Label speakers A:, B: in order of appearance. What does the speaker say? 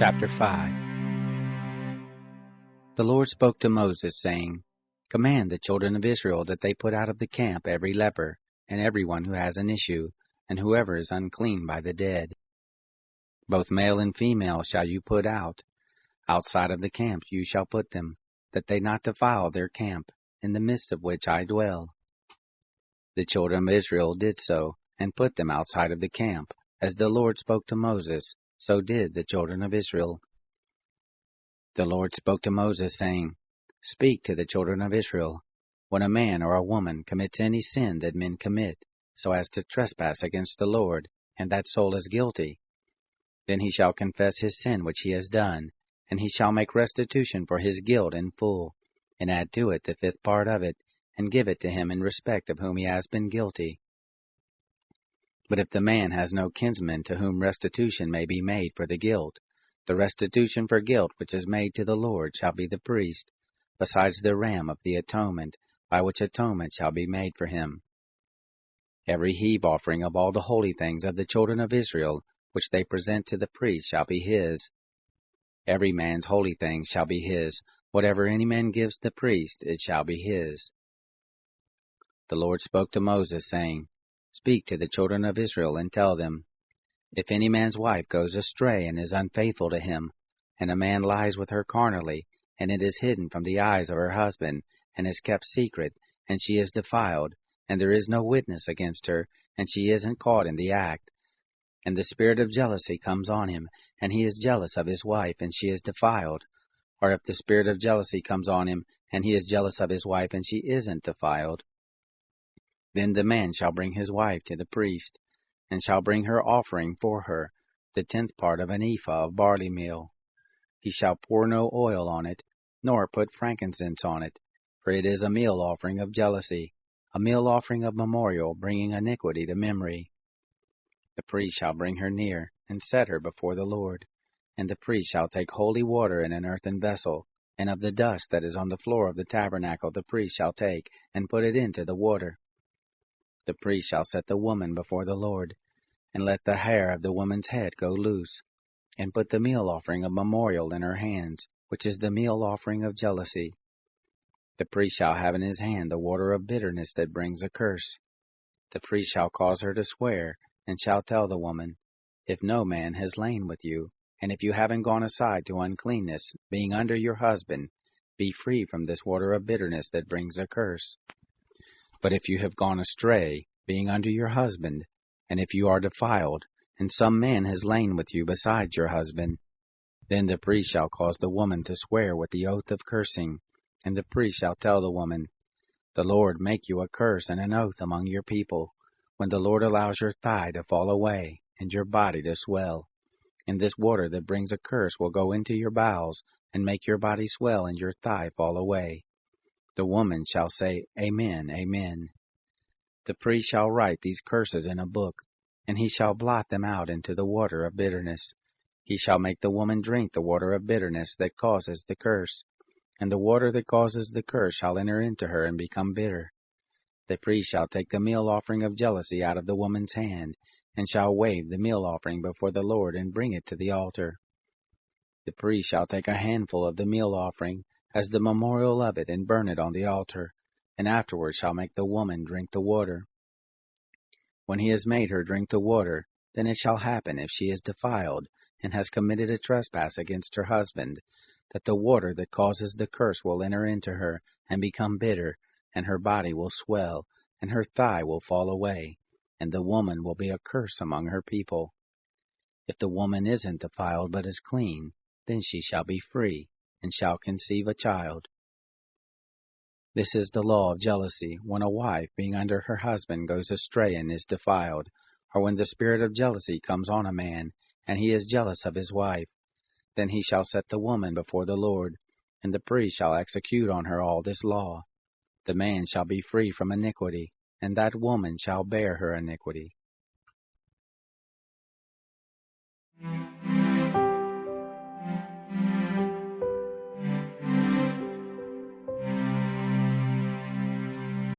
A: Chapter 5. The Lord spoke to Moses, saying, Command the children of Israel that they put out of the camp every leper, and every one who has an issue, and whoever is unclean by the dead. Both male and female shall you put out. Outside of the camp you shall put them, that they not defile their camp, in the midst of which I dwell. The children of Israel did so, and put them outside of the camp. As the Lord spoke to Moses, so did the children of Israel. The Lord spoke to Moses, saying, Speak to the children of Israel. When a man or a woman commits any sin that men commit, so as to trespass against the Lord, and that soul is guilty, then he shall confess his sin which he has done, and he shall make restitution for his guilt in full, and add to it the fifth part of it, and give it to him in respect of whom he has been guilty. But if the man has no kinsman to whom restitution may be made for the guilt, the restitution for guilt which is made to the Lord shall be the priest, besides the ram of the atonement, by which atonement shall be made for him. Every heave offering of all the holy things of the children of Israel, which they present to the priest, shall be his. Every man's holy thing shall be his. Whatever any man gives the priest, it shall be his. The Lord spoke to Moses, saying, Speak to the children of Israel, and tell them, If any man's wife goes astray and is unfaithful to him, and a man lies with her carnally, and it is hidden from the eyes of her husband, and is kept secret, and she is defiled, and there is no witness against her, and she isn't caught in the act, and the spirit of jealousy comes on him, and he is jealous of his wife, and she is defiled, or if the spirit of jealousy comes on him, and he is jealous of his wife, and she isn't defiled, then the man shall bring his wife to the priest, and shall bring her offering for her, the 10th part of an ephah of barley meal. He shall pour no oil on it, nor put frankincense on it, for it is a meal offering of jealousy, a meal offering of memorial, bringing iniquity to memory. The priest shall bring her near, and set her before the Lord. And the priest shall take holy water in an earthen vessel, and of the dust that is on the floor of the tabernacle the priest shall take, and put it into the water. The priest shall set the woman before the Lord, and let the hair of the woman's head go loose, and put the meal offering of memorial in her hands, which is the meal offering of jealousy. The priest shall have in his hand the water of bitterness that brings a curse. The priest shall cause her to swear, and shall tell the woman, If no man has lain with you, and if you haven't gone aside to uncleanness, being under your husband, be free from this water of bitterness that brings a curse. But if you have gone astray, being under your husband, and if you are defiled, and some man has lain with you besides your husband, then the priest shall cause the woman to swear with the oath of cursing, and the priest shall tell the woman, The Lord make you a curse and an oath among your people, when the Lord allows your thigh to fall away, and your body to swell. And this water that brings a curse will go into your bowels, and make your body swell and your thigh fall away. The woman shall say, Amen, Amen. The priest shall write these curses in a book, and he shall blot them out into the water of bitterness. He shall make the woman drink the water of bitterness that causes the curse, and the water that causes the curse shall enter into her and become bitter. The priest shall take the meal offering of jealousy out of the woman's hand, and shall wave the meal offering before the Lord and bring it to the altar. The priest shall take a handful of the meal offering, as the memorial of it, and burn it on the altar, and afterward shall make the woman drink the water. When he has made her drink the water, then it shall happen, if she is defiled, and has committed a trespass against her husband, that the water that causes the curse will enter into her, and become bitter, and her body will swell, and her thigh will fall away, and the woman will be a curse among her people. If the woman isn't defiled, but is clean, then she shall be free, and shall conceive a child. This is the law of jealousy, when a wife, being under her husband, goes astray and is defiled, or when the spirit of jealousy comes on a man, and he is jealous of his wife. Then he shall set the woman before the Lord, and the priest shall execute on her all this law. The man shall be free from iniquity, and that woman shall bear her iniquity.